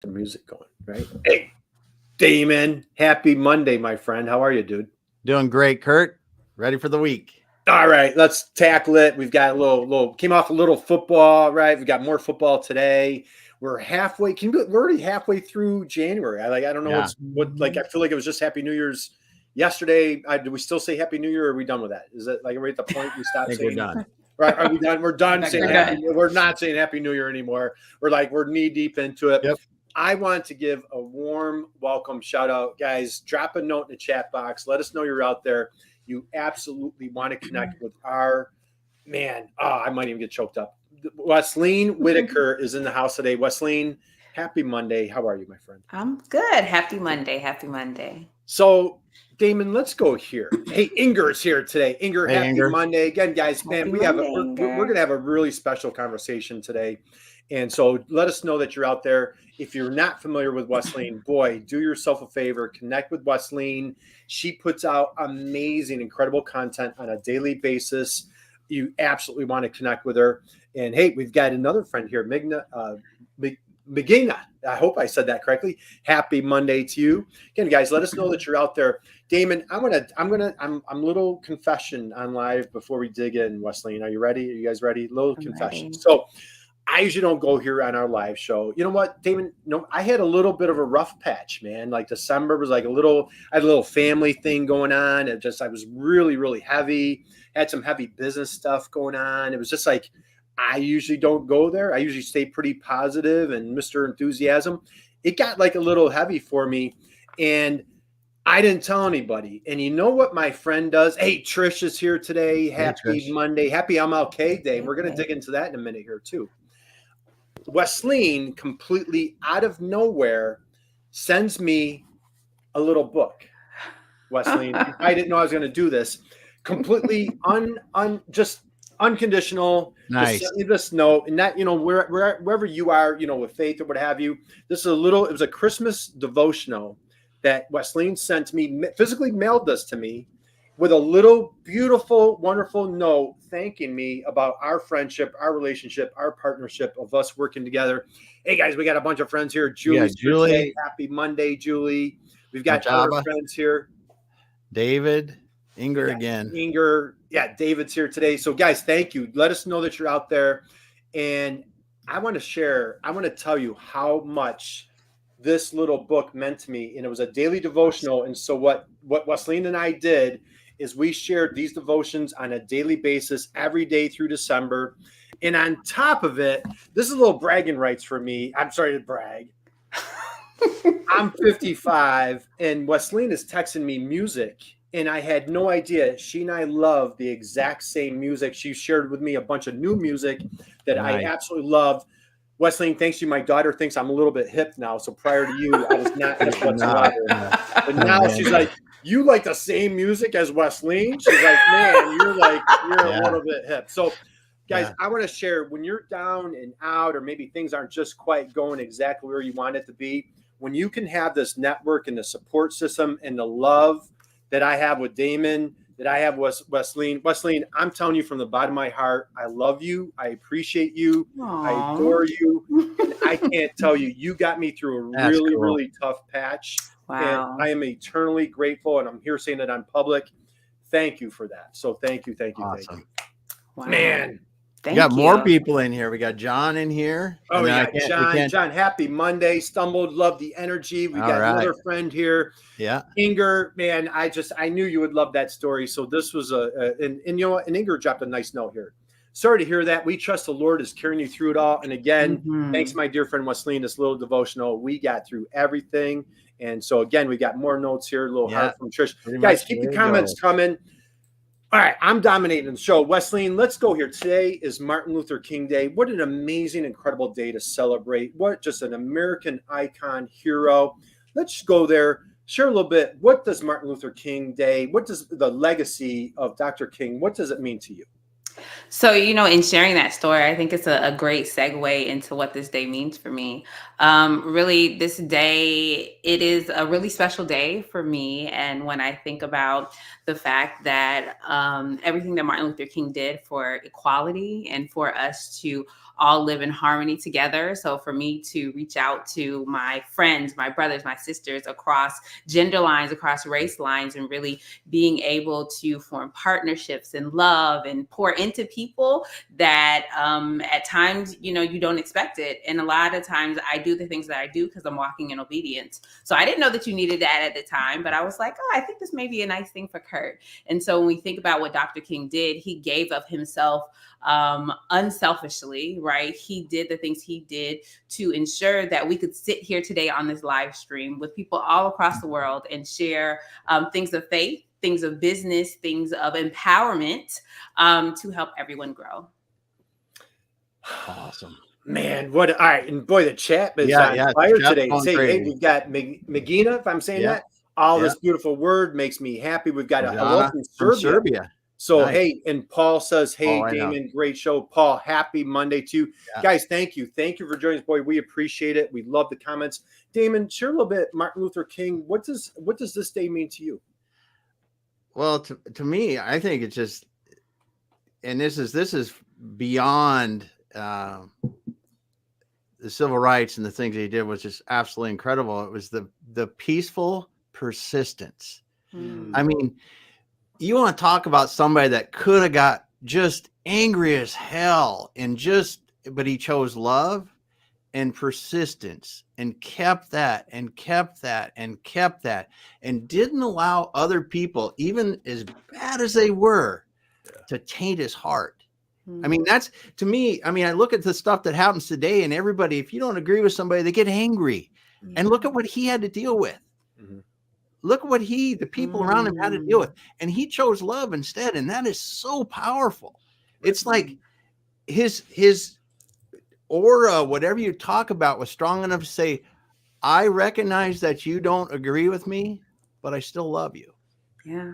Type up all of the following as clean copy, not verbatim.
The music going, right? Hey, Damon, happy Monday, my friend. How are you, dude? Doing great, Kurt. Ready for the week. All right, let's tackle it. We've got a little came off a little football, right? We got more football today. We're halfway. We're already halfway through January. I don't know Yeah. I feel like it was just Happy New Year's yesterday. Do we still say Happy New Year, or are we done with that? Is it like are we at the point we stop saying? We're done. Right? Are we done? We're done saying we're Happy done. New Year. We're not saying Happy New Year anymore. We're knee deep into it. Yep. I want to give a warm welcome shout out, guys. Drop a note in the chat box. Let us know you're out there. You absolutely want to connect with our man. I might even get choked up. Wesleyne Whitaker is in the house today. Wesleyne, happy Monday. How are you, my friend? I'm good. Happy Monday. Happy Monday. So, Damon, let's go here. Hey, Inger is here today. Inger, Hey, happy Inger. Monday again, guys. Man, Happy we're Monday, going to have a really special conversation today. And so let us know that you're out there. If you're not familiar with Wesleyne, boy, do yourself a favor, connect with Wesleyne. She puts out amazing, incredible content on a daily basis. You absolutely want to connect with her. And hey, we've got another friend here, Megina. I hope I said that correctly. Happy Monday to you. Again, guys, let us know that you're out there. Damon, I'm a little confession on live before we dig in, Wesleyne. Are you ready? Are you guys ready? Little confession. Ready. So I usually don't go here on our live show. You know what, Damon? No, I had a little bit of a rough patch, man. Like December was I had a little family thing going on. I was really, really heavy. Had some heavy business stuff going on. It was just like, I usually don't go there. I usually stay pretty positive and Mr. Enthusiasm. It got like a little heavy for me, and I didn't tell anybody. And you know what my friend does? Hey, Trish is here today. Happy Monday. Happy MLK Day. We're going to dig into that in a minute here too. Wesleyne, completely out of nowhere, sends me a little book. Wesleyne, I didn't know I was going to do this. Completely just unconditional. Nice. Just send me this note, and that wherever you are, with faith or what have you. This is it was a Christmas devotional that Wesleyne sent me, physically mailed this to me, with a little beautiful, wonderful note thanking me about our friendship, our relationship, our partnership of us working together. Hey guys, we got a bunch of friends here. Julie's here today. Happy Monday, Julie. We've got other friends here. David, Inger again. Inger, yeah, David's here today. So guys, thank you. Let us know that you're out there. And I want to tell you how much this little book meant to me. And it was a daily devotional. And so what Wesleyne and I did is we shared these devotions on a daily basis every day through December. And on top of it, this is a little bragging rights for me. I'm sorry to brag. I'm 55, and Wesleyne is texting me music, and I had no idea. She and I love the exact same music. She shared with me a bunch of new music that I absolutely love. Wesleyne, thanks to you. My daughter thinks I'm a little bit hip now. So prior to you, I was not hip whatsoever. But now she's like, you like the same music as Wesleyne? She's like, man, you're a little bit hip. So guys, I want to share, when you're down and out, or maybe things aren't just quite going exactly where you want it to be, when you can have this network and the support system and the love that I have with Damon, that I have with Wesleyne. Wesleyne, I'm telling you from the bottom of my heart, I love you. I appreciate you. Aww. I adore you. And I can't tell you, you got me through a really tough patch. Wow. And I am eternally grateful. And I'm here saying it on public. Thank you for that. So thank you. Awesome. Wow. Man. We got more people in here. We got John in here. Oh, yeah. John, happy Monday. Stumbled. Love the energy. We got another friend here. Yeah. Inger, man, I knew you would love that story. So this was and you know what? And Inger dropped a nice note here. Sorry to hear that. We trust the Lord is carrying you through it all. And again, thanks, my dear friend Wesleyne, this little devotional. We got through everything. And so again, we got more notes here. A little heart from Trish. Guys, keep the comments coming. All right, I'm dominating the show. Wesleyne, let's go here. Today is Martin Luther King Day. What an amazing, incredible day to celebrate. What just an American icon, hero. Let's go there. Share a little bit. What does Martin Luther King Day, what does the legacy of Dr. King, what does it mean to you? So, in sharing that story, I think it's a great segue into what this day means for me. Really, this day, it is a really special day for me. And when I think about the fact that everything that Martin Luther King did for equality and for us to all live in harmony together. So for me to reach out to my friends, my brothers, my sisters across gender lines, across race lines, and really being able to form partnerships and love and pour into people that at times, you don't expect it. And a lot of times I do the things that I do because I'm walking in obedience. So I didn't know that you needed that at the time, but I was like, oh, I think this may be a nice thing for Kurt. And so when we think about what Dr. King did, he gave of himself unselfishly, right? He did the things he did to ensure that we could sit here today on this live stream with people all across the world and share things of faith, things of business, things of empowerment to help everyone grow. Awesome. Man, all right. And boy, the chat is on fire today. Hey, we've got Megina, if I'm saying that. This beautiful word makes me happy. We've got a hello from Serbia. So, nice. Hey, and Paul says, hey, Damon, great show. Paul, happy Monday to you. Guys, thank you. Thank you for joining us. Boy, we appreciate it. We love the comments. Damon, share a little bit, Martin Luther King. What does this day mean to you? Well, to me, I think it's just, and this is beyond the civil rights and the things he did was just absolutely incredible. It was the peaceful persistence. I mean, you want to talk about somebody that could have got just angry as hell but he chose love and persistence and kept that and kept that and kept that and didn't allow other people, even as bad as they were, to taint his heart. I mean, that's, to me, I mean, I look at the stuff that happens today and everybody, if you don't agree with somebody, they get angry. And look at what he had to deal with. Look at what the people around him had to deal with. And he chose love instead. And that is so powerful. It's like his aura, whatever you talk about, was strong enough to say, I recognize that you don't agree with me, but I still love you. Yeah.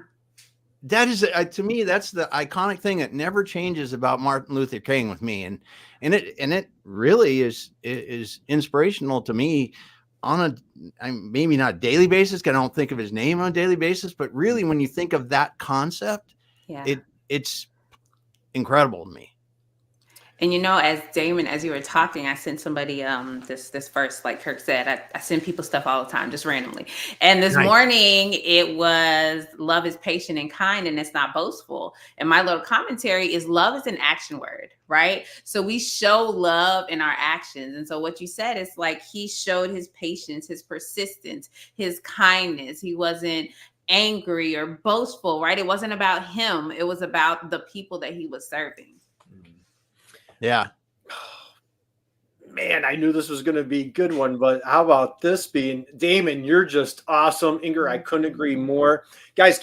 That is, to me, that's the iconic thing that never changes about Martin Luther King with me. And it really is inspirational to me on maybe not a daily basis, because I don't think of his name on a daily basis, but really when you think of that concept, it's incredible to me. And as Damon, as you were talking, I sent somebody this verse, like Kirk said, I send people stuff all the time, just randomly. And this morning it was, love is patient and kind, and it's not boastful. And my little commentary is, love is an action word, right? So we show love in our actions. And so what you said is like, he showed his patience, his persistence, his kindness. He wasn't angry or boastful, right? It wasn't about him. It was about the people that he was serving. Yeah. Man, I knew this was going to be a good one, but how about this being, Damon, you're just awesome. Inger, I couldn't agree more. Guys,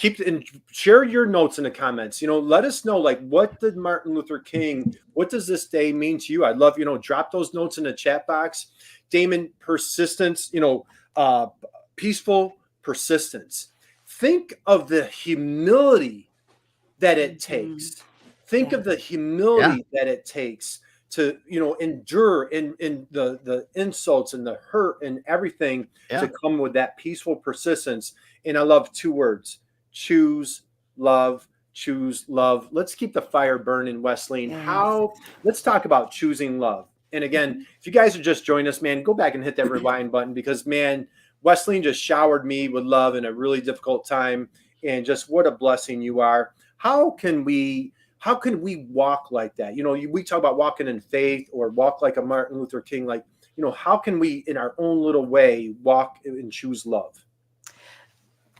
share your notes in the comments. Let us know, like, what did Martin Luther King, what does this day mean to you? I'd love, drop those notes in the chat box. Damon, persistence, peaceful persistence. Think of the humility that it takes. Think of the humility that it takes to, endure in the insults and the hurt and everything to come with that peaceful persistence. And I love two words: choose love. Choose love. Let's keep the fire burning, Wesleyne. Let's talk about choosing love. And again, if you guys are just joining us, man, go back and hit that rewind button, because, man, Wesleyne just showered me with love in a really difficult time. And just what a blessing you are. How can we walk like that? We talk about walking in faith or walk like a Martin Luther King. Like, how can we, in our own little way, walk and choose love?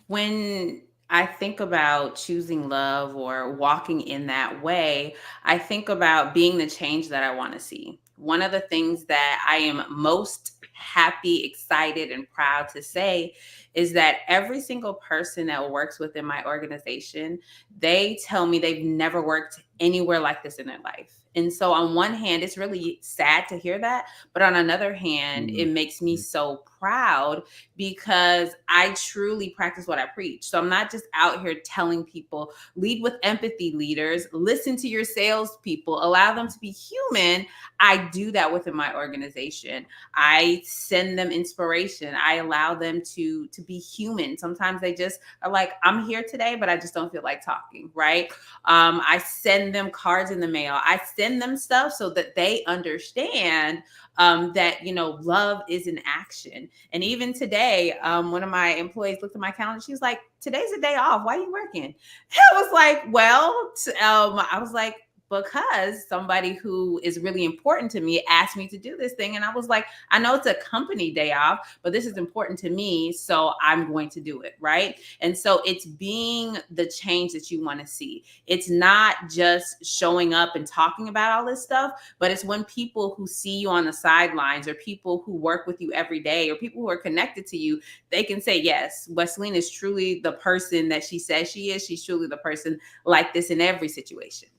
When I think about choosing love or walking in that way, I think about being the change that I want to see. One of the things that I am most happy, excited, and proud to say is that every single person that works within my organization, they tell me they've never worked anywhere like this in their life. And so on one hand, it's really sad to hear that. But on another hand, it makes me so proud because I truly practice what I preach. So I'm not just out here telling people, lead with empathy, leaders, listen to your salespeople, allow them to be human. I do that within my organization. I send them inspiration. I allow them to be human. Sometimes they just are like, I'm here today, but I just don't feel like talking, right? I send them cards in the mail. I send send them stuff so that they understand that, love is an action. And even today, one of my employees looked at my calendar. She's like, today's a day off. Why are you working? I was like, I was like, because somebody who is really important to me asked me to do this thing. And I was like, I know it's a company day off, but this is important to me. So I'm going to do it. Right. And so it's being the change that you want to see. It's not just showing up and talking about all this stuff, but it's when people who see you on the sidelines, or people who work with you every day, or people who are connected to you, they can say, yes, Wesleyne is truly the person that she says she is. She's truly the person like this in every situation.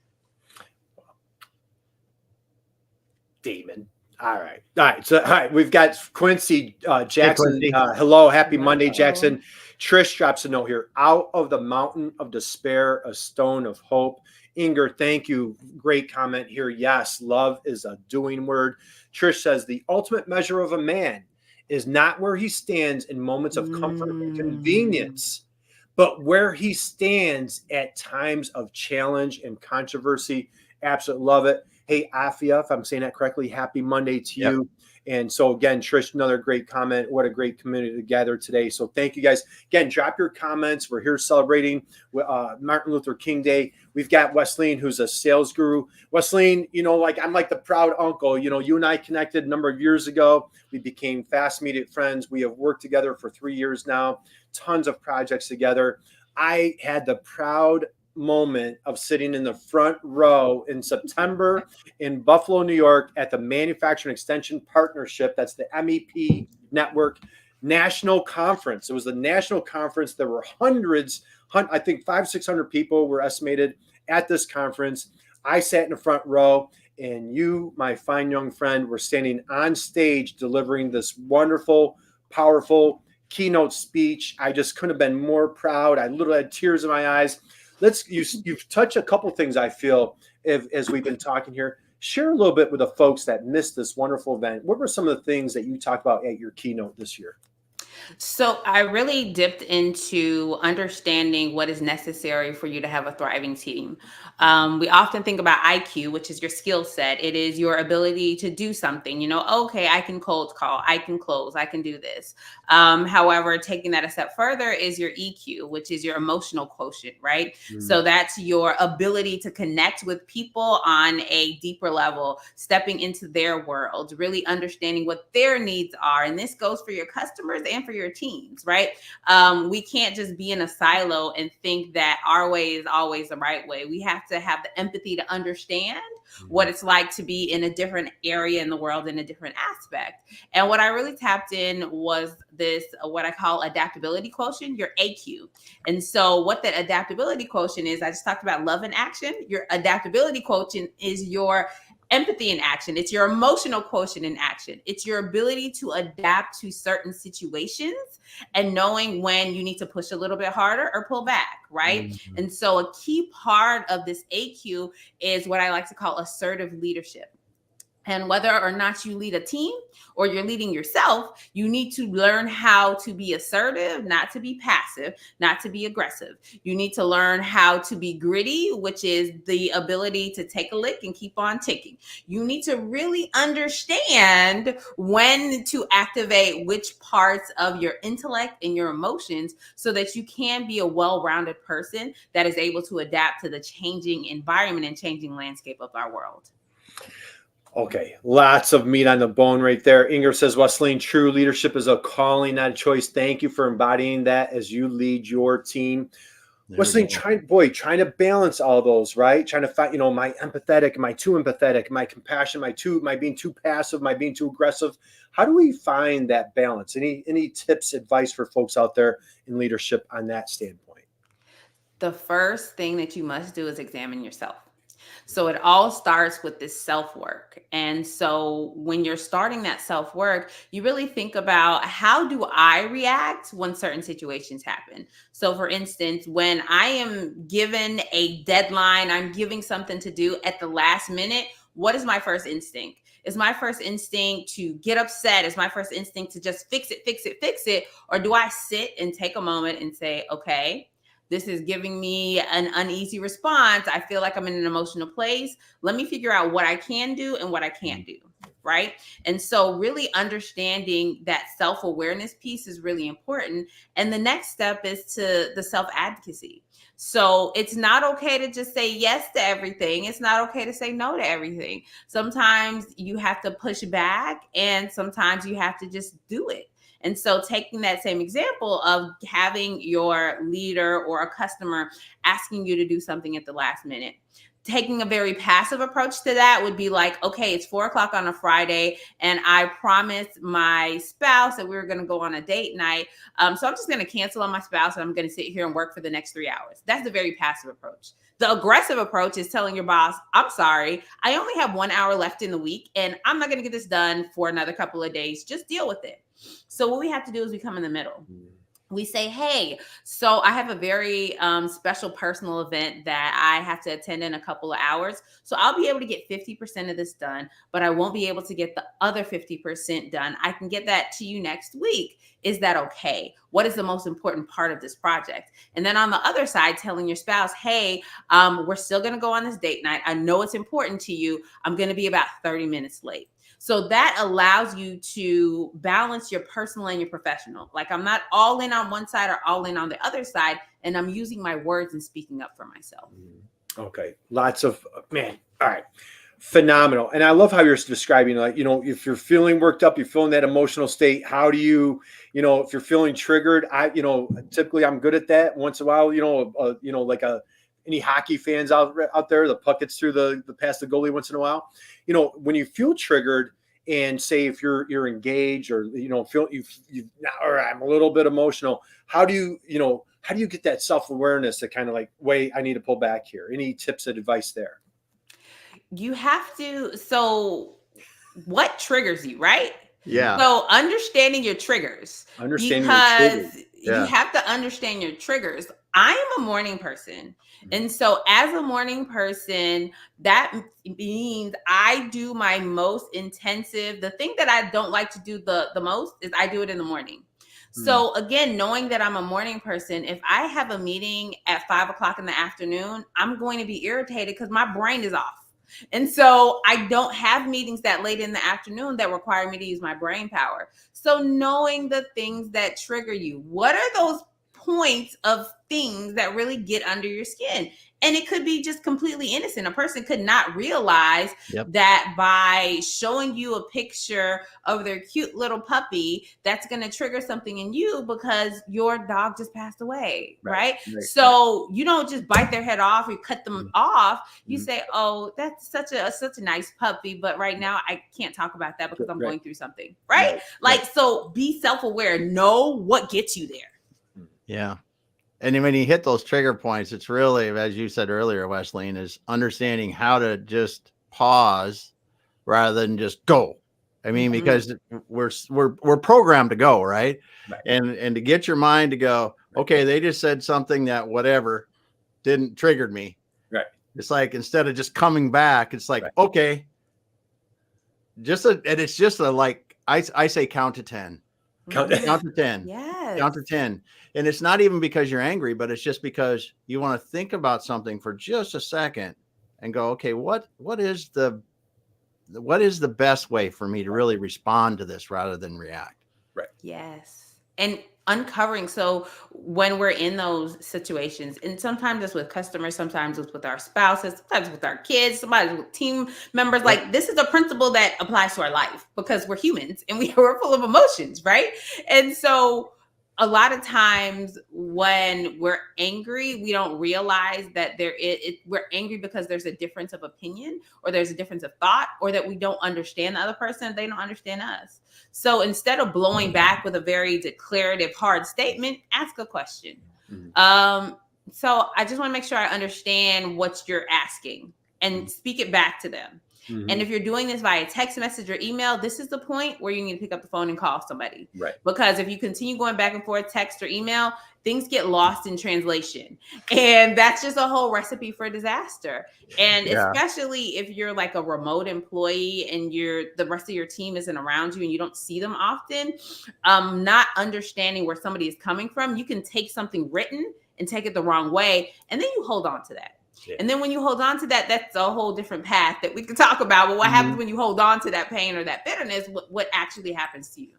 Damon. All right. So, all right. We've got Quincy Jackson. Hey, Quincy. Hello. Happy Monday, Jackson. Trish drops a note here. Out of the mountain of despair, a stone of hope. Inger, thank you. Great comment here. Yes, love is a doing word. Trish says the ultimate measure of a man is not where he stands in moments of comfort and convenience, but where he stands at times of challenge and controversy. Absolutely love it. Hey, Afia, if I'm saying that correctly, happy Monday to you. And so again, Trish, another great comment. What a great community to gather today. So thank you guys. Again, drop your comments. We're here celebrating Martin Luther King Day. We've got Wesleyne, who's a sales guru. Wesleyne, I'm like the proud uncle. You and I connected a number of years ago. We became fast immediate friends. We have worked together for 3 years now, tons of projects together. I had the proud moment of sitting in the front row in September in Buffalo, New York at the Manufacturing Extension Partnership. That's the MEP Network National Conference. It was the national conference. There were hundreds, I think 500-600 people were estimated at this conference. I sat in the front row, and you, my fine young friend, were standing on stage delivering this wonderful, powerful keynote speech. I just couldn't have been more proud. I literally had tears in my eyes. You've touched a couple things, I feel, as we've been talking here. Share a little bit with the folks that missed this wonderful event. What were some of the things that you talked about at your keynote this year? So I really dipped into understanding what is necessary for you to have a thriving team. We often think about IQ, which is your skill set. It is your ability to do something. Okay, I can cold call, I can close, I can do this. However, taking that a step further is your EQ, which is your emotional quotient, right? So that's your ability to connect with people on a deeper level, stepping into their world, really understanding what their needs are. And this goes for your customers and for your teams, right? We can't just be in a silo and think that our way is always the right way. We have to have the empathy to understand what it's like to be in a different area in the world, in a different aspect. And what I really tapped in was this, what I call adaptability quotient, your AQ. And so what that adaptability quotient is, I just talked about love in action. Your adaptability quotient is your empathy in action. It's your emotional quotient in action. It's your ability to adapt to certain situations and knowing when you need to push a little bit harder or pull back, right? And so a key part of this AQ is what I like to call assertive leadership. And whether or not you lead a team or you're leading yourself, you need to learn how to be assertive, not to be passive, not to be aggressive. You need to learn how to be gritty, which is the ability to take a lick and keep on ticking. You need to really understand when to activate which parts of your intellect and your emotions so that you can be a well-rounded person that is able to adapt to the changing environment and changing landscape of our world. Okay, lots of meat on the bone right there. Inger says, Wesleyne, true leadership is a calling, not a choice. Thank you for embodying that as you lead your team. Wesleyne, trying to balance all those, right? Trying to find, am I empathetic? Am I too empathetic? Am I compassionate? Am I being too passive? Am I being too aggressive? How do we find that balance? Any tips, advice for folks out there in leadership on that standpoint? The first thing that you must do is examine yourself. So it all starts with this self-work. And so when you're starting that self-work, you really think about, how do I react when certain situations happen? So for instance, when I am given a deadline, I'm giving something to do at the last minute, what is my first instinct? Is my first instinct to get upset? Is my first instinct to just fix it? Or do I sit and take a moment and say, okay, this is giving me an uneasy response. I feel like I'm in an emotional place. Let me figure out what I can do and what I can't do. Right. And so really understanding that self-awareness piece is really important. And the next step is to the self-advocacy. So it's not okay to just say yes to everything. It's not okay to say no to everything. Sometimes you have to push back, and sometimes you have to just do it. And so taking that same example of having your leader or a customer asking you to do something at the last minute, taking a very passive approach to that would be like, okay, it's 4:00 on a Friday, and I promised my spouse that we were going to go on a date night. So I'm just going to cancel on my spouse, and I'm going to sit here and work for the next 3 hours. That's a very passive approach. The aggressive approach is telling your boss, I'm sorry, I only have 1 hour left in the week, and I'm not going to get this done for another couple of days. Just deal with it. So what we have to do is we come in the middle. We say, hey, so I have a very special personal event that I have to attend in a couple of hours. So I'll be able to get 50% of this done, but I won't be able to get the other 50% done. I can get that to you next week. Is that okay? What is the most important part of this project? And then on the other side, telling your spouse, hey, we're still going to go on this date night. I know it's important to you. I'm going to be about 30 minutes late. So that allows you to balance your personal and your professional. Like, I'm not all in on one side or all in on the other side, and I'm using my words and speaking up for myself. Okay. Lots of, man. All right. Phenomenal. And I love how you're describing, like, if you're feeling worked up, you're feeling that emotional state, how do you, if you're feeling triggered, typically I'm good at that. Once in a while, like any hockey fans out there, the puck gets through the past the goalie once in a while. When you feel triggered, and say if you're engaged or feel or I'm a little bit emotional, how do you get that self-awareness to kind of like, wait, I need to pull back here? Any tips and advice there? You have to. So what triggers you, right? Yeah. So understanding your triggers, because you have to understand your triggers. I am a morning person. And so as a morning person, that means I do my most intensive. The thing that I don't like to do the most is I do it in the morning. So again, knowing that I'm a morning person, if I have a meeting at 5:00 in the afternoon, I'm going to be irritated because my brain is off. And so I don't have meetings that late in the afternoon that require me to use my brain power. So knowing the things that trigger you, what are those points of things that really get under your skin? And it could be just completely innocent. A person could not realize that by showing you a picture of their cute little puppy, that's going to trigger something in you because your dog just passed away, right? So you don't just bite their head off or cut them off. You say, oh, that's such a nice puppy, but right now I can't talk about that because I'm going through something, right? So be self-aware, know what gets you there. Yeah. And when you hit those trigger points, it's really, as you said earlier, Wesleyne, is understanding how to just pause rather than just go. I mean, because we're programmed to go, right? And to get your mind to go, okay, they just said something that whatever didn't triggered me. Right. It's like, instead of just coming back, it's like, okay, and it's just like, I say count to 10. Count to 10. Yes. Count to 10. And it's not even because you're angry, but it's just because you want to think about something for just a second and go, okay, what is the best way for me to really respond to this rather than react? Right. Yes. And uncovering. So when we're in those situations, and sometimes it's with customers, sometimes it's with our spouses, sometimes with our kids, sometimes with team members, like this is a principle that applies to our life because we're humans and we're full of emotions, right? And so a lot of times when we're angry, we don't realize that we're angry because there's a difference of opinion or there's a difference of thought or that we don't understand the other person. They don't understand us. So instead of blowing back with a very declarative, hard statement, ask a question. So I just want to make sure I understand what you're asking and speak it back to them. And if you're doing this via text message or email, this is the point where you need to pick up the phone and call somebody. Right. Because if you continue going back and forth, text or email, things get lost in translation. And that's just a whole recipe for disaster. And especially if you're like a remote employee and the rest of your team isn't around you and you don't see them often, not understanding where somebody is coming from, you can take something written and take it the wrong way. And then you hold on to that. Yeah. And then when you hold on to that, that's a whole different path that we could talk about. But what happens when you hold on to that pain or that bitterness? What actually happens to you?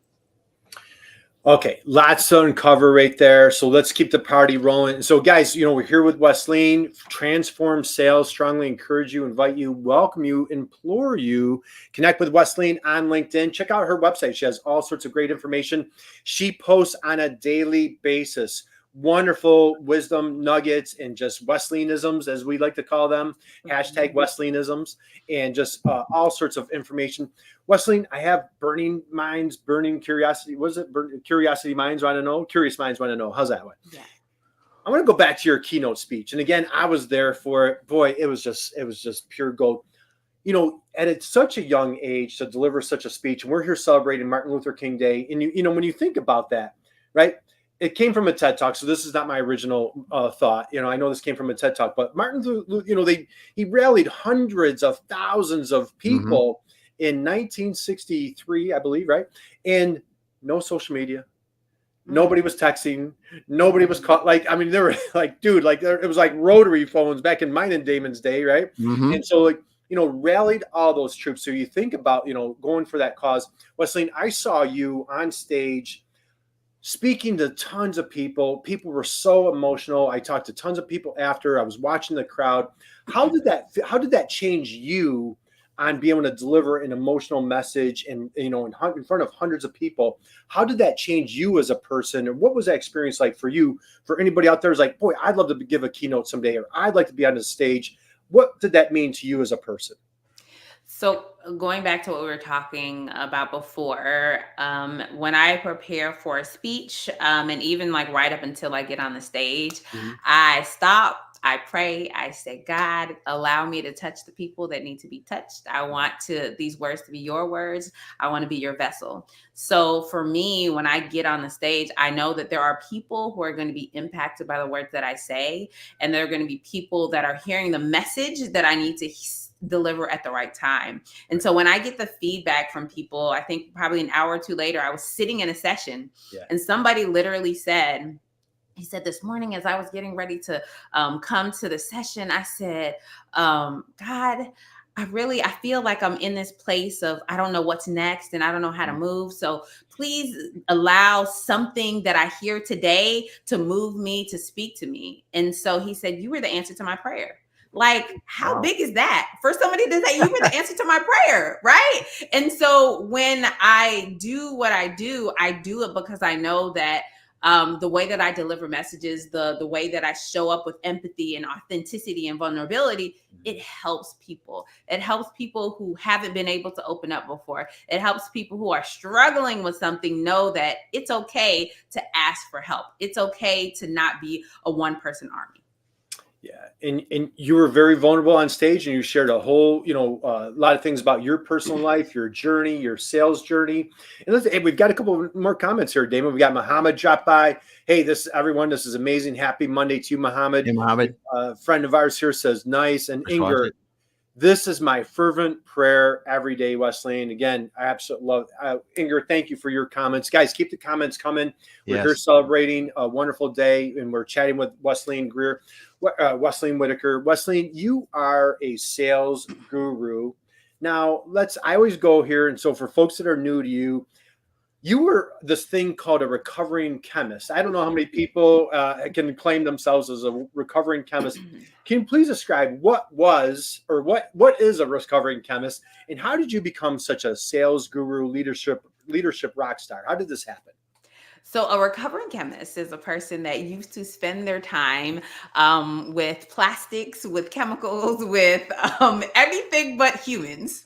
Okay, lots to uncover right there. So let's keep the party rolling. So guys, we're here with Wesleyne, Transform Sales. Strongly encourage you, invite you, welcome you, implore you, connect with Wesleyne on LinkedIn. Check out her website. She has all sorts of great information. She posts on a daily basis. Wonderful wisdom nuggets and just Wesleyanisms, as we like to call them, hashtag Wesleyanisms, and just all sorts of information. Wesleyne, I have burning minds, burning curiosity. Was it curiosity minds want to know? Curious minds want to know. How's that one? Yeah. I want to go back to your keynote speech. And again, I was there for it. Boy, it was just pure gold. At such a young age to deliver such a speech, and we're here celebrating Martin Luther King Day. And when you think about that, right? It came from a TED Talk, so this is not my original thought. I know this came from a TED Talk, but Martin Luther, he rallied hundreds of thousands of people in 1963, I believe, right? And no social media. Nobody was texting. Nobody was caught. They were like, dude, it was like rotary phones back in mine and Damon's day, right? And so, rallied all those troops. So you think about, going for that cause. Wesleyne, I saw you on stage speaking to tons of people. People were so emotional. I talked to tons of people after. I was watching the crowd. How did that change you on being able to deliver an emotional message and in front of hundreds of people? How did that change you as a person? And what was that experience like for you? For anybody out there who's like, boy, I'd love to give a keynote someday, or I'd like to be on the stage. What did that mean to you as a person? So going back to what we were talking about before, when I prepare for a speech, and even right up until I get on the stage, I stop, I pray, I say, God, allow me to touch the people that need to be touched. I want these words to be your words. I want to be your vessel. So for me, when I get on the stage, I know that there are people who are going to be impacted by the words that I say. And there are going to be people that are hearing the message that I need to deliver at the right time. And so when I get the feedback from people, I think probably an hour or two later, I was sitting in a session and somebody literally said, he said, this morning, as I was getting ready to come to the session, I said, God, I feel like I'm in this place of, I don't know what's next and I don't know how to move. So please allow something that I hear today to move me, to speak to me. And so he said, you were the answer to my prayer. How big is that for somebody to say you were the answer to my prayer, right? And so when I do what I do it because I know that the way that I deliver messages, the way that I show up with empathy and authenticity and vulnerability, it helps people. It helps people who haven't been able to open up before. It helps people who are struggling with something know that it's okay to ask for help. It's okay to not be a one-person army. Yeah. And you were very vulnerable on stage, and you shared a whole, lot of things about your personal life, your journey, your sales journey. And hey, we've got a couple more comments here, Damon. We got Muhammad drop by. Hey, everyone, this is amazing. Happy Monday to you, Muhammad. Hey, Muhammad. A friend of ours here says, nice. And Inger, this is my fervent prayer every day, Wesleyne. Again, I absolutely love Inger, thank you for your comments. Guys, keep the comments coming. We're here celebrating a wonderful day, and we're chatting with Wesleyne Greer. Wesleyne Whitaker. Wesleyne, you are a sales guru. Now, I always go here. And so for folks that are new to you, you were this thing called a recovering chemist. I don't know how many people can claim themselves as a recovering chemist. Can you please describe what is a recovering chemist, and how did you become such a sales guru, leadership rock star? How did this happen? So a recovering chemist is a person that used to spend their time with plastics, with chemicals, with everything but humans.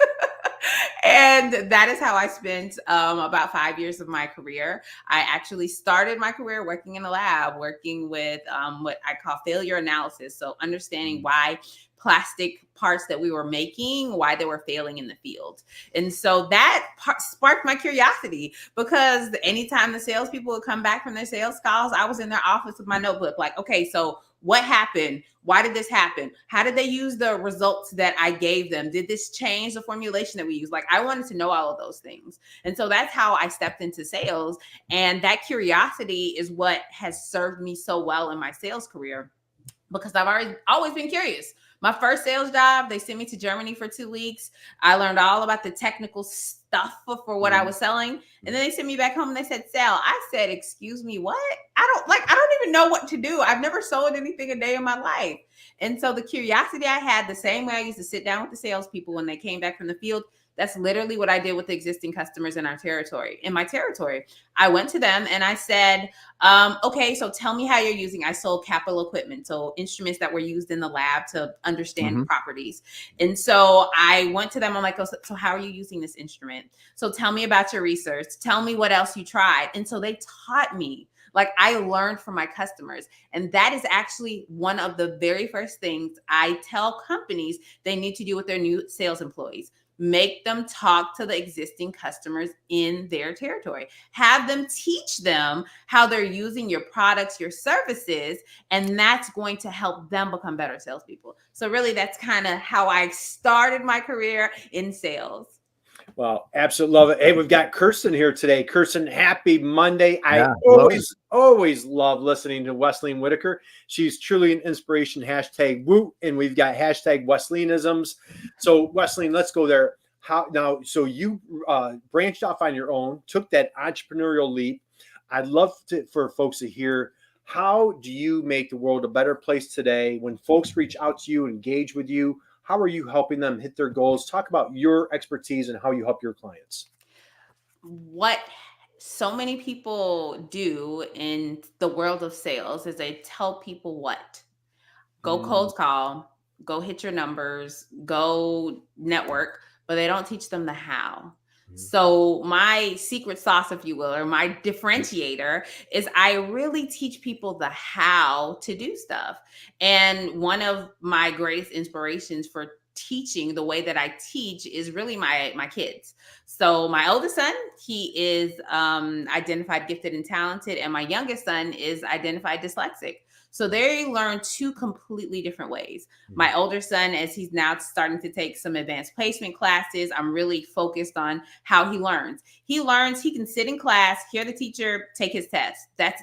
And that is how I spent about 5 years of my career. I actually started my career working in a lab, working with what I call failure analysis. So understanding why plastic parts that we were making, why they were failing in the field. And so that sparked my curiosity, because anytime the salespeople would come back from their sales calls, I was in their office with my notebook like, okay, so what happened? Why did this happen? How did they use the results that I gave them? Did this change the formulation that we use? Like, I wanted to know all of those things. And so that's how I stepped into sales. And that curiosity is what has served me so well in my sales career, because I've always been curious. My first sales job, they sent me to Germany for 2 weeks. I learned all about the technical stuff for what I was selling. And then they sent me back home and they said, Sal, I said, excuse me, what? I don't even know what to do. I've never sold anything a day in my life. And so the curiosity I had, the same way I used to sit down with the salespeople when they came back from the field, that's literally what I did with the existing customers in my territory. I went to them and I said, okay, so tell me how you're using. I sold capital equipment, so instruments that were used in the lab to understand properties. And so I went to them. I'm like, oh, so how are you using this instrument? So tell me about your research. Tell me what else you tried. And so they taught me. Like, I learned from my customers. And that is actually one of the very first things I tell companies they need to do with their new sales employees. Make them talk to the existing customers in their territory. Have them teach them how they're using your products, your services, and that's going to help them become better salespeople. So really, that's kind of how I started my career in sales. Well, absolutely love it. Hey, we've got Kirsten here today. Kirsten, happy Monday. Yeah, I always love listening to Wesleyne Whitaker. She's truly an inspiration. #Woo. And we've got #Wesleyneisms. So Wesleyne, let's go there. So you branched off on your own, took that entrepreneurial leap. I'd love for folks to hear, how do you make the world a better place today? When folks reach out to you, engage with you, how are you helping them hit their goals? Talk about your expertise and how you help your clients. What so many people do in the world of sales is they tell people what? Go cold call, go hit your numbers, go network, but they don't teach them the how. So my secret sauce, if you will, or my differentiator is I really teach people the how to do stuff. And one of my greatest inspirations for teaching the way that I teach is really my kids. So my oldest son, he is identified gifted and talented, and my youngest son is identified dyslexic. So they learn two completely different ways. My older son, as he's now starting to take some advanced placement classes, I'm really focused on how he learns. He learns, he can sit in class, hear the teacher, take his test. That's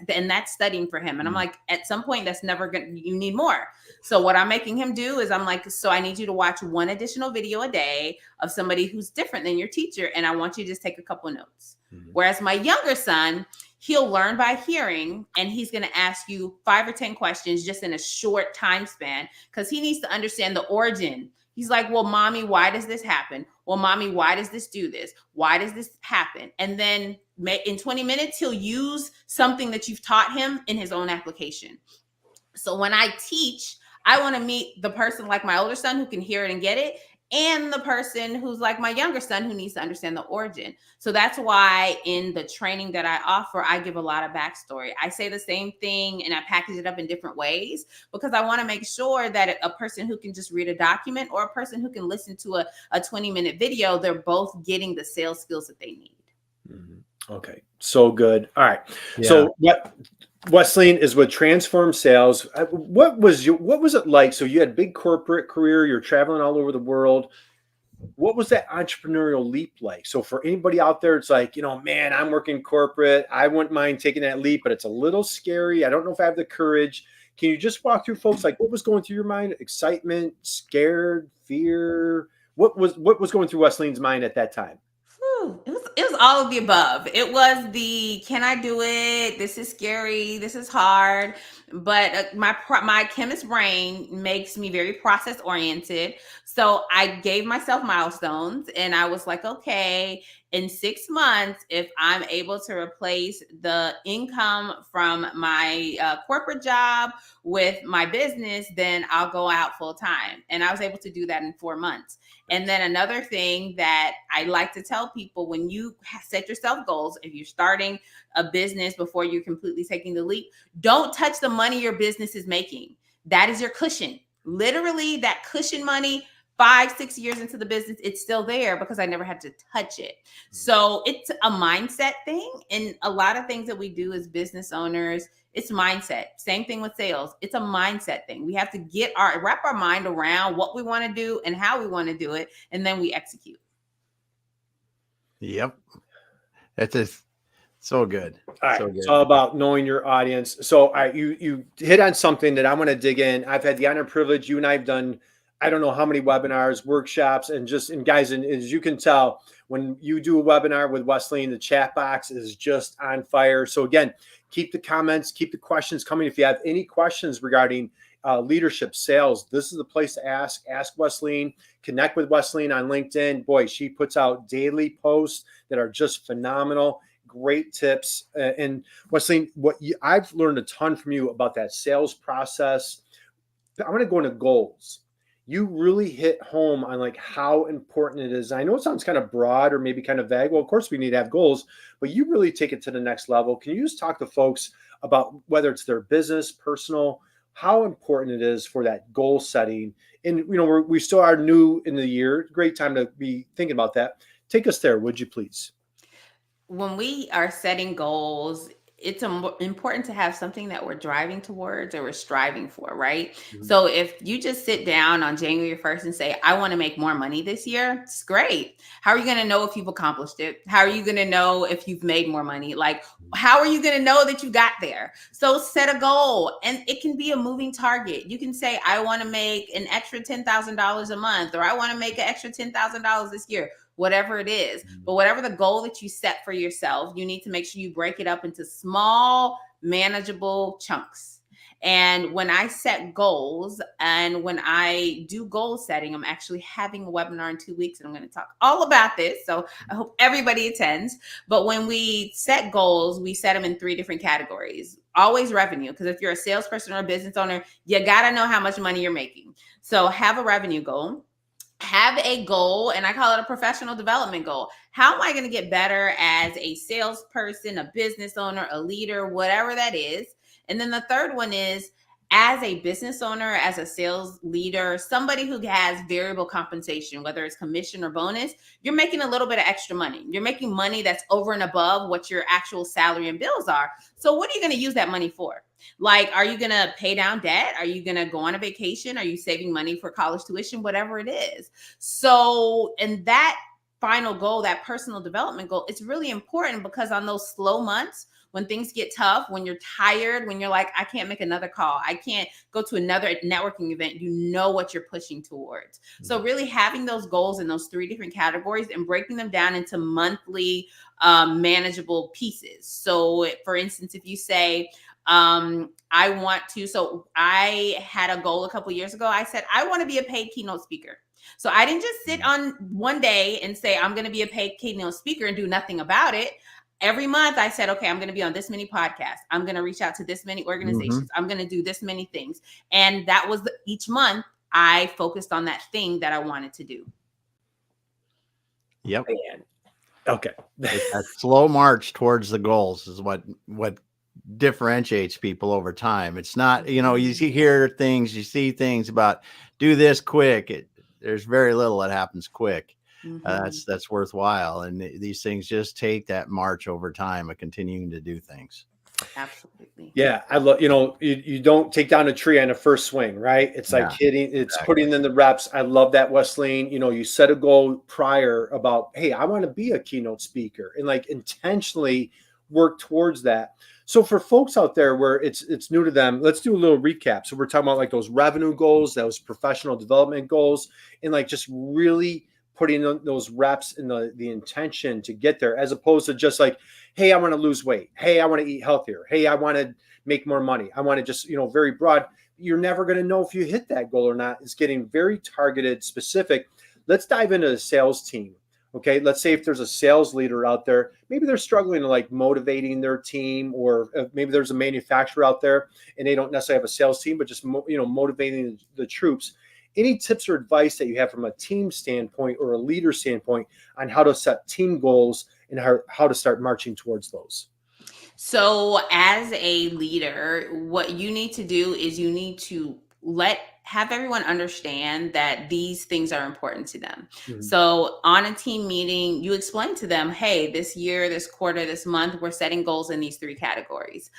studying for him. And I'm like, at some point, that's never going to, you need more. So what I'm making him do is I'm like, so I need you to watch one additional video a day of somebody who's different than your teacher. And I want you to just take a couple of notes. Whereas my younger son, he'll learn by hearing, and he's going to ask you 5 or 10 questions just in a short time span, because he needs to understand the origin. He's like, well, mommy, why does this happen? Well, mommy, why does this do this? Why does this happen? And then in 20 minutes, he'll use something that you've taught him in his own application. So when I teach, I want to meet the person like my older son who can hear it and get it, and the person who's like my younger son who needs to understand the origin. So that's why in the training that I offer, I give a lot of backstory. I say the same thing and I package it up in different ways, because I want to make sure that a person who can just read a document or a person who can listen to a 20-minute video, they're both getting the sales skills that they need. Okay. So good. All right. Yeah. So Wesleyne is with Transform Sales. What was it like? So you had a big corporate career, you're traveling all over the world. What was that entrepreneurial leap like? So for anybody out there, it's like, man, I'm working corporate. I wouldn't mind taking that leap, but it's a little scary. I don't know if I have the courage. Can you just walk through, folks, like what was going through your mind? Excitement, scared, fear? What was going through Wesleyne's mind at that time? It was all of the above. It was the, can I do it? This is scary. This is hard. But my chemist brain makes me very process oriented. So I gave myself milestones and I was like, okay, in 6 months, if I'm able to replace the income from my corporate job with my business, then I'll go out full time. And I was able to do that in 4 months. And then another thing that I like to tell people, when you set yourself goals, if you're starting a business before you're completely taking the leap, don't touch the money your business is making. That is your cushion. Literally, that cushion money, 5-6 years into the business, it's still there because I never had to touch it. So it's a mindset thing. And a lot of things that we do as business owners, it's mindset. Same thing with sales. It's a mindset thing. We have to wrap our mind around what we want to do and how we want to do it. And then we execute. Yep. That's so good. All right. So good. It's all about knowing your audience. So you hit on something that I want to dig in. I've had the honor and privilege. You and I have done, I don't know how many webinars, workshops, and guys, and as you can tell, when you do a webinar with Wesleyne, the chat box is just on fire. So again, keep the comments, keep the questions coming. If you have any questions regarding leadership, sales, this is the place to ask. Ask Wesleyne. Connect with Wesleyne on LinkedIn. Boy, she puts out daily posts that are just phenomenal. Great tips. And Wesleyne, I've learned a ton from you about that sales process. I'm going to go into goals. You really hit home on like how important it is. I know it sounds kind of broad or maybe kind of vague. Well, of course we need to have goals, but you really take it to the next level. Can you just talk to folks about whether it's their business, personal, how important it is for that goal setting? And, you know, we still are new in the year. Great time to be thinking about that. Take us there, would you please? When we are setting goals, it's important to have something that we're driving towards or we're striving for, right? Mm-hmm. So if you just sit down on January 1st and say, I want to make more money this year, it's great. How are you going to know if you've accomplished it? How are you going to know if you've made more money? Like, how are you going to know that you got there? So set a goal, and it can be a moving target. You can say, I want to make an extra $10,000 a month, or I want to make an extra $10,000 this year. Whatever it is, but whatever the goal that you set for yourself, you need to make sure you break it up into small, manageable chunks. And when I set goals and when I do goal setting, I'm actually having a webinar in 2 weeks and I'm going to talk all about this. So I hope everybody attends. But when we set goals, we set them in 3 different categories. Always revenue, because if you're a salesperson or a business owner, you got to know how much money you're making. So have a revenue goal. Have a goal, and I call it a professional development goal. How am I going to get better as a salesperson, a business owner, a leader, whatever that is? And then the third one is, as a business owner, as a sales leader, somebody who has variable compensation, whether it's commission or bonus, you're making a little bit of extra money. You're making money that's over and above what your actual salary and bills are. So what are you going to use that money for? Like, are you going to pay down debt? Are you going to go on a vacation? Are you saving money for college tuition? Whatever it is. So, and that final goal, that personal development goal, it's really important because on those slow months, when things get tough, when you're tired, when you're like, I can't make another call, I can't go to another networking event, you know what you're pushing towards. So really having those goals in those 3 different categories and breaking them down into monthly manageable pieces. So for instance, if you say, I want to, so I had a goal a couple of years ago. I said, I want to be a paid keynote speaker. So I didn't just sit on one day and say, I'm going to be a paid keynote speaker and do nothing about it. Every month I said, okay, I'm going to be on this many podcasts. I'm going to reach out to this many organizations. Mm-hmm. I'm going to do this many things. And that was each month I focused on that thing that I wanted to do. Yep. Okay. A slow march towards the goals is what differentiates people over time. It's not, you know, you see things about do this quick. There's very little that happens quick. Mm-hmm. That's worthwhile. And these things just take that march over time of continuing to do things. Absolutely. Yeah. I love, you know, you don't take down a tree on a first swing, right? It's like putting in the reps. I love that, Wesleyne. You know, you set a goal prior about, hey, I want to be a keynote speaker, and like intentionally work towards that. So for folks out there where it's new to them, let's do a little recap. So we're talking about like those revenue goals, those professional development goals, and like just really putting those reps and the intention to get there, as opposed to just like, hey, I want to lose weight. Hey, I want to eat healthier. Hey, I want to make more money. I want to just, you know, very broad. You're never going to know if you hit that goal or not. It's getting very targeted, specific. Let's dive into the sales team. Okay, let's say if there's a sales leader out there, maybe they're struggling to like motivating their team, or maybe there's a manufacturer out there and they don't necessarily have a sales team, but just motivating the troops. Any tips or advice that you have from a team standpoint or a leader standpoint on how to set team goals and how to start marching towards those? So as a leader, what you need to do is you need to let have everyone understand that these things are important to them. Mhm. So on a team meeting, you explain to them, hey, this year, this quarter, this month, we're setting goals in these 3 categories.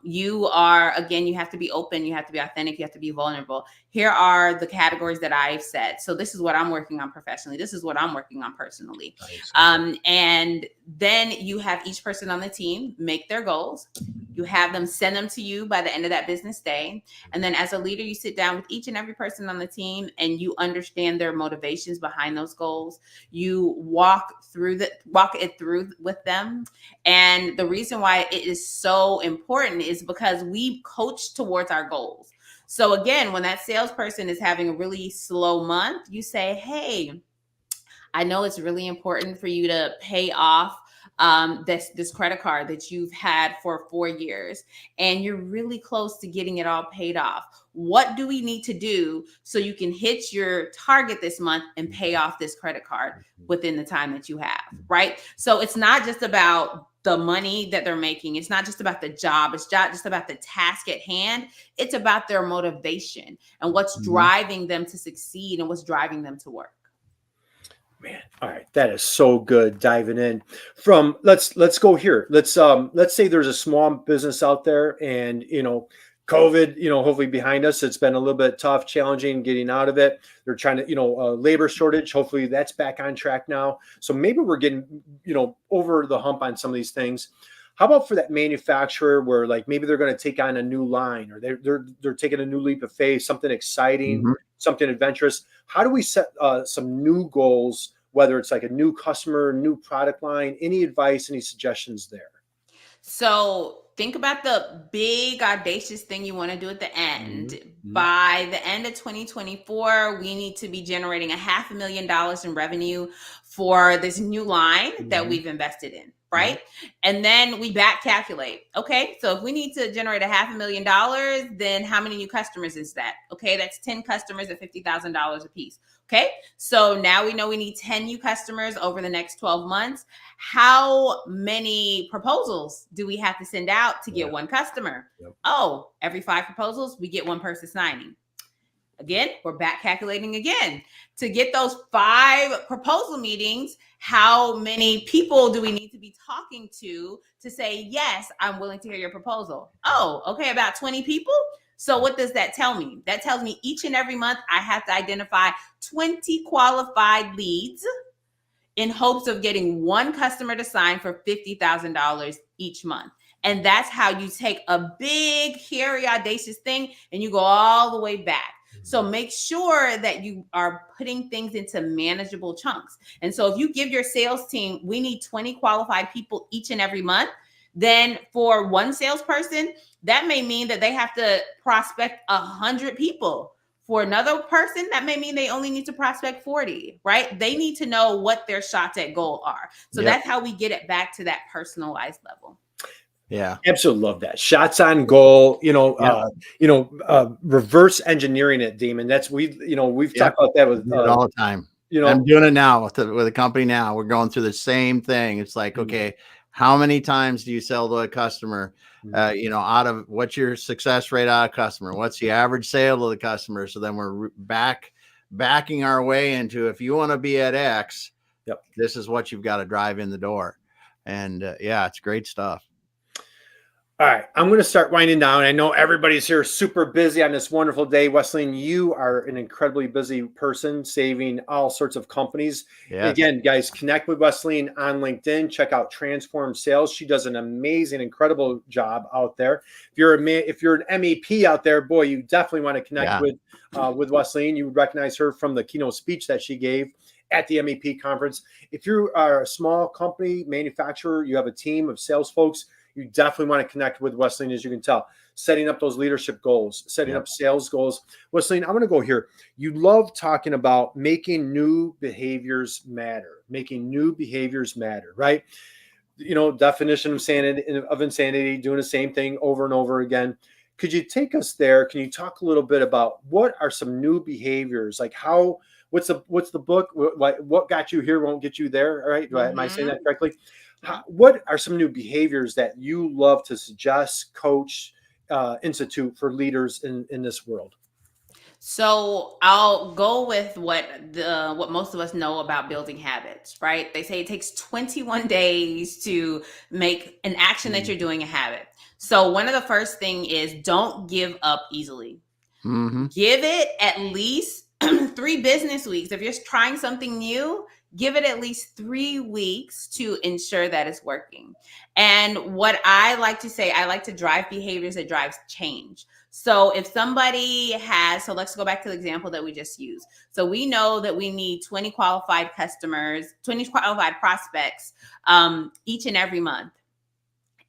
You have to be open, you have to be authentic, you have to be vulnerable. Here are the categories that I've set. So this is what I'm working on professionally. This is what I'm working on personally. Nice. And then you have each person on the team make their goals. You have them send them to you by the end of that business day. And then as a leader, you sit down with each and every person on the team and you understand their motivations behind those goals. You walk it through with them. And the reason why it is so important is because we coach towards our goals. So again, when that salesperson is having a really slow month, you say, hey, I know it's really important for you to pay off this credit card that you've had for 4 years, and you're really close to getting it all paid off. What do we need to do so you can hit your target this month and pay off this credit card within the time that you have, right? So it's not just about the money that they're making. It's not just about the job. It's not just about the task at hand. It's about their motivation and what's driving them to succeed and what's driving them to work. Man, all right, that is so good. Diving in from let's go here. Let's say there's a small business out there, and COVID, hopefully behind us. It's been a little bit tough, challenging getting out of it. They're trying to, labor shortage. Hopefully that's back on track now. So maybe we're getting, over the hump on some of these things. How about for that manufacturer where like maybe they're going to take on a new line, or they're taking a new leap of faith, something exciting, something adventurous? How do we set some new goals, whether it's like a new customer, new product line? Any advice, any suggestions there? So think about the big audacious thing you want to do at the end. By the end of 2024, we need to be generating $500,000 in revenue for this new line that we've invested in. Right. And then we back calculate. Okay. So if we need to generate $500,000, then how many new customers is that? Okay. That's 10 customers at $50,000 a piece. Okay. So now we know we need 10 new customers over the next 12 months. How many proposals do we have to send out to get one customer? Oh, every 5 proposals, we get one person signing. Again, we're back calculating again. To get those 5 proposal meetings, how many people do we need to be talking to say, yes, I'm willing to hear your proposal? Oh, okay, about 20 people. So what does that tell me? That tells me each and every month I have to identify 20 qualified leads in hopes of getting one customer to sign for $50,000 each month. And that's how you take a big, hairy, audacious thing and you go all the way back. So make sure that you are putting things into manageable chunks. And so if you give your sales team, we need 20 qualified people each and every month, then for one salesperson, that may mean that they have to prospect 100 people. For another person, that may mean they only need to prospect 40, right? They need to know what their shots at goal are. So that's how we get it back to that personalized level. Yeah, absolutely love that. Shots on goal, reverse engineering it, Damon. That's we've talked about that with all the time. I'm doing it now with a company now. We're going through the same thing. It's like, okay, how many times do you sell to a customer? Out of what's your success rate out of customer? What's the average sale to the customer? So then we're backing our way into, if you want to be at X, this is what you've got to drive in the door. And it's great stuff. All right, I'm going to start winding down. I know everybody's here super busy on this wonderful day. Wesleyne, you are an incredibly busy person, saving all sorts of companies. Yes. Again, guys, connect with Wesleyne on LinkedIn. Check out Transform Sales. She does an amazing, incredible job out there. If you're an MEP out there, boy, you definitely want to connect with Wesleyne. You would recognize her from the keynote speech that she gave at the MEP conference. If you are a small company, manufacturer, you have a team of sales folks, you definitely want to connect with Wesleyne, as you can tell, setting up those leadership goals, setting up sales goals. Wesleyne, I'm going to go here. You love talking about making new behaviors matter, right? Definition of insanity, doing the same thing over and over again. Could you take us there? Can you talk a little bit about what are some new behaviors? Like what's the book? What got you here won't get you there. All right. Am I saying that correctly? What are some new behaviors that you love to suggest, coach, institute for leaders in this world? So I'll go with what most of us know about building habits, right? They say it takes 21 days to make an action that you're doing a habit. So one of the first thing is don't give up easily. Mm-hmm. Give it at least 3 business weeks. If you're trying something new, give it at least 3 weeks to ensure that it's working. And what I like to say, I like to drive behaviors that drives change. So if somebody has, so let's go back to the example that we just used. So we know that we need 20 qualified customers, 20 qualified prospects each and every month.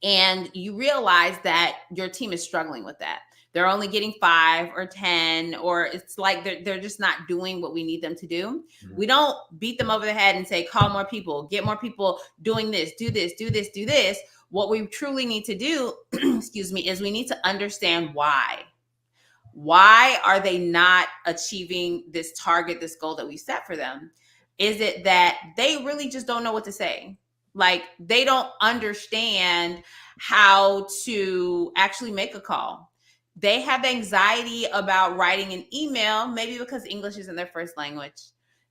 And you realize that your team is struggling with that. They're only getting 5 or 10, or it's like they're just not doing what we need them to do. Mm-hmm. We don't beat them over the head and say, call more people, get more people doing this, do this, do this, do this. What we truly need to do, excuse me, is we need to understand why. Why are they not achieving this target, this goal that we set for them? Is it that they really just don't know what to say? Like they don't understand how to actually make a call. They have anxiety about writing an email, maybe because English isn't their first language.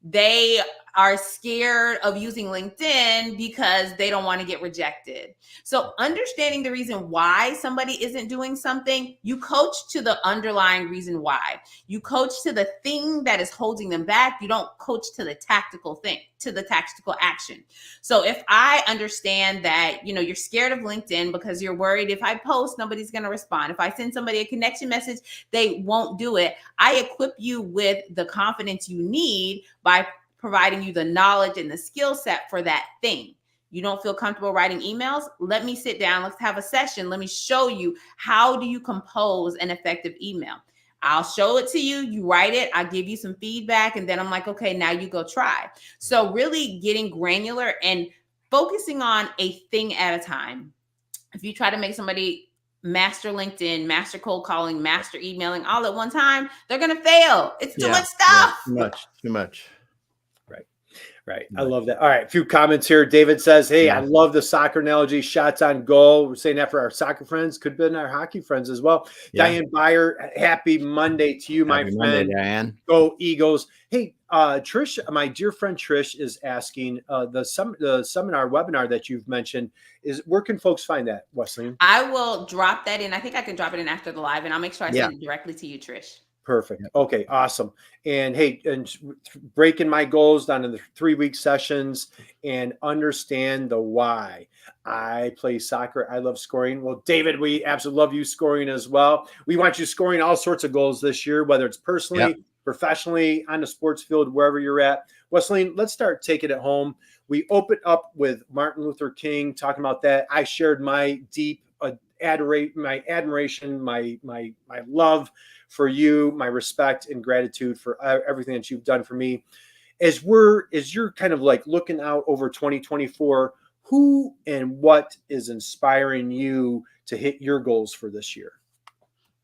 They are scared of using LinkedIn because they don't want to get rejected. So understanding the reason why somebody isn't doing something, you coach to the underlying reason why. You coach to the thing that is holding them back. You don't coach to the tactical thing, to the tactical action. So if I understand that, you're scared of LinkedIn because you're worried if I post, nobody's going to respond. If I send somebody a connection message, they won't do it. I equip you with the confidence you need by providing you the knowledge and the skill set for that thing. You don't feel comfortable writing emails? Let me sit down. Let's have a session. Let me show you how do you compose an effective email. I'll show it to you. You write it. I'll give you some feedback. And then I'm like, okay, now you go try. So really getting granular and focusing on a thing at a time. If you try to make somebody master LinkedIn, master cold calling, master emailing all at one time, they're going to fail. It's too much stuff. Yeah, too much. Right. I love that. All right. A few comments here. David says, hey, I love the soccer analogy, shots on goal. We're saying that for our soccer friends, could have been our hockey friends as well. Yeah. Diane Byer, happy Monday to you, my friend. Monday, Diane. Go Eagles. Hey, Trish, my dear friend Trish is asking the seminar webinar that you've mentioned is where can folks find that, Wesleyne? I will drop that in. I think I can drop it in after the live and I'll make sure I send it directly to you, Trish. Perfect. Okay, awesome. And hey, and breaking my goals down in the 3-week sessions and understand the why. I play soccer. I love scoring. Well, David, we absolutely love you scoring as well. We want you scoring all sorts of goals this year, whether it's personally, professionally, on the sports field, wherever you're at. Wesleyne, let's start taking it home. We open up with Martin Luther King, talking about that. I shared my deep admiration, my love for you, my respect and gratitude for everything that you've done for me. As you're kind of like looking out over 2024, who and what is inspiring you to hit your goals for this year?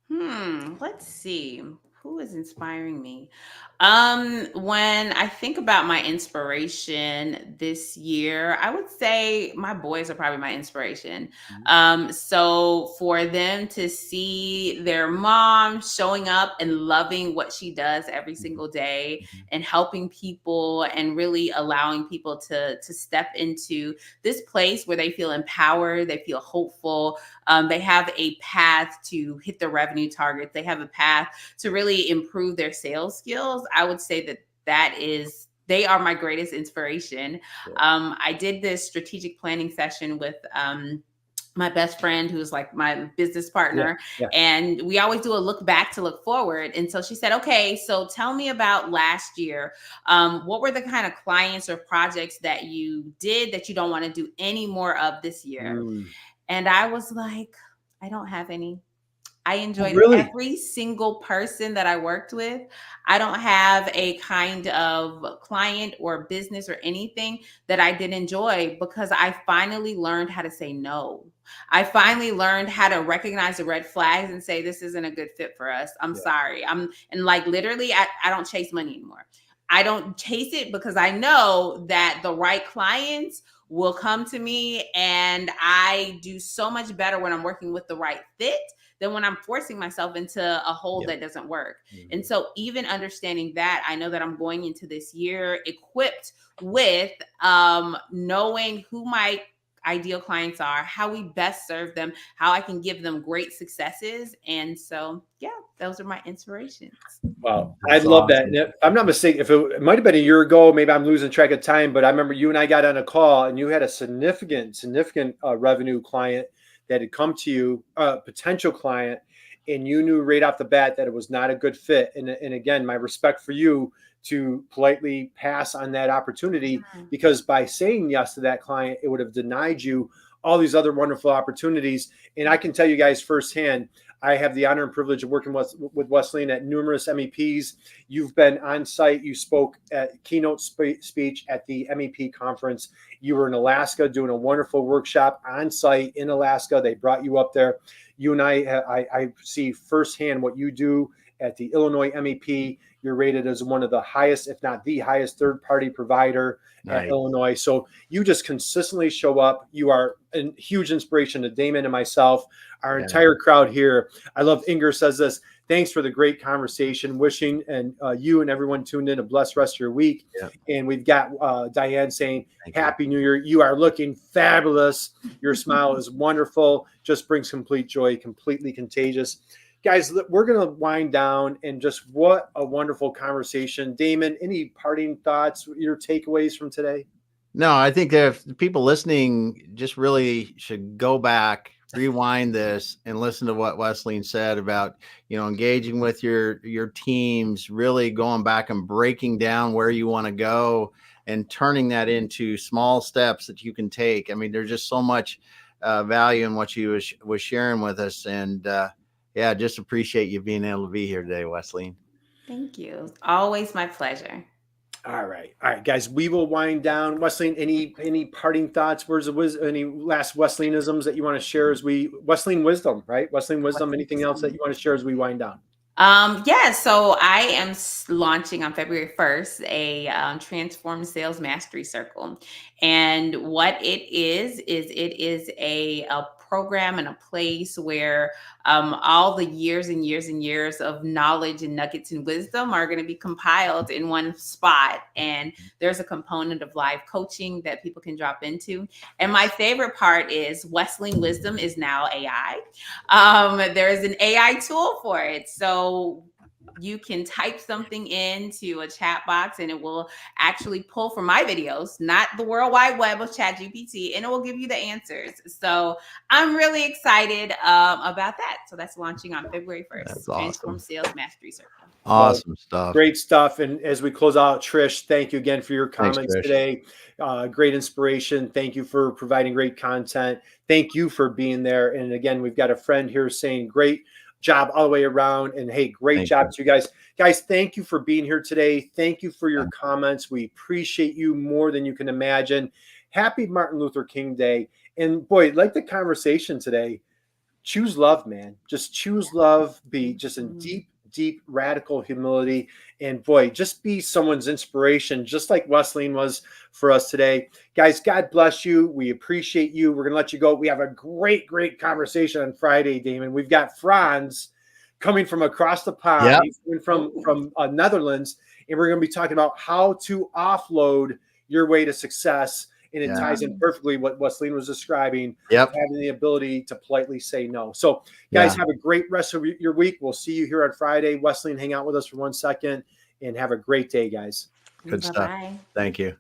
Let's see. Who is inspiring me? When I think about my inspiration this year, I would say my boys are probably my inspiration. So for them to see their mom showing up and loving what she does every single day and helping people and really allowing people to step into this place where they feel empowered, they feel hopeful, they have a path to hit the revenue targets, they have a path to really improve their sales skills. I would say they are my greatest inspiration. I did this strategic planning session with my best friend, who's like my business partner. And we always do a look back to look forward. And so she said, okay, so tell me about last year. What were the kind of clients or projects that you did that you don't want to do any more of this year? And I was like, I don't have any. I enjoyed every single person that I worked with. I don't have a kind of client or business or anything that I didn't enjoy because I finally learned how to say no. I finally learned how to recognize the red flags and say, this isn't a good fit for us. I'm sorry. And like literally, I don't chase money anymore. I don't chase it because I know that the right clients will come to me, and I do so much better when I'm working with the right fit than when I'm forcing myself into a hole that doesn't work. And so even understanding that, I know that I'm going into this year equipped with knowing who my ideal clients are, how we best serve them, how I can give them great successes. And so, yeah, those are my inspirations. Wow, I That's love that. awesome. And if I'm not mistaken, it might have been a year ago, maybe I'm losing track of time, but I remember you and I got on a call, and you had a significant revenue client that had come to you, a potential client, and you knew right off the bat that it was not a good fit. And again, my respect for you to politely pass on that opportunity, because by saying yes to that client, it would have denied you all these other wonderful opportunities. And I can tell you guys firsthand, I have the honor and privilege of working with Wesleyne at numerous MEPs. You've been on site. You spoke at keynote speech at the MEP conference. You were in Alaska doing a wonderful workshop on site in Alaska. They brought you up there. You and I see firsthand what you do at the Illinois MEP. You're rated as one of the highest, if not the highest, third-party provider at Illinois. So you just consistently show up. You are a huge inspiration to Damon and myself, our entire crowd here. I love Inger says this. Thanks for the great conversation. Wishing and you and everyone tuned in a blessed rest of your week. And we've got Diane saying, Happy New Year. You are looking fabulous. Your smile is wonderful. Just brings complete joy, completely contagious. Guys, we're going to wind down, and just what a wonderful conversation. Damon, any parting thoughts, your takeaways from today? No, I think that if the people listening just really should go back, rewind this, and listen to what Wesleyne said about, engaging with your teams, really going back and breaking down where you want to go and turning that into small steps that you can take. I mean, there's just so much value in what you was sharing with us. And just appreciate you being able to be here today, Wesleyne. Thank you. Always my pleasure. All right, guys, we will wind down. Wesleyne, any parting thoughts, words of wisdom, any last Wesleyanisms that you want to share as Wesleyne wisdom, right? Wesleyne wisdom, anything else that you want to share as we wind down? So I am launching on February 1st a Transform Sales Mastery Circle. And what it is a program and a place where all the years and years and years of knowledge and nuggets and wisdom are going to be compiled in one spot. And there's a component of live coaching that people can drop into. And my favorite part is Wesleyne Wisdom is now AI. There is an AI tool for it. So you can type something into a chat box and it will actually pull from my videos, not the World Wide Web of ChatGPT, and it will give you the answers. So I'm really excited about that. So that's launching on February 1st. That's awesome. Transform Sales Mastery Circle. Awesome stuff. Great stuff. And as we close out, Trish, thank you again for your comments today. Great inspiration. Thank you for providing great content. Thank you for being there. And again, we've got a friend here saying great job all the way around. And hey, great job to you guys. Guys, thank you for being here today. Thank you for your comments. We appreciate you more than you can imagine. Happy Martin Luther King Day. And boy, like the conversation today, choose love, man. Just choose love. Be just in deep, radical humility. And boy, just be someone's inspiration, just like Wesleyne was for us today. Guys, God bless you. We appreciate you. We're going to let you go. We have a great conversation on Friday, Damon. We've got Franz coming from across the pond. He's coming from Netherlands. And we're going to be talking about how to offload your way to success. And it ties in perfectly what Wesleyne was describing, having the ability to politely say no. So, guys, have a great rest of your week. We'll see you here on Friday. Wesleyne, hang out with us for 1 second, and have a great day, guys. Good stuff. Thank you.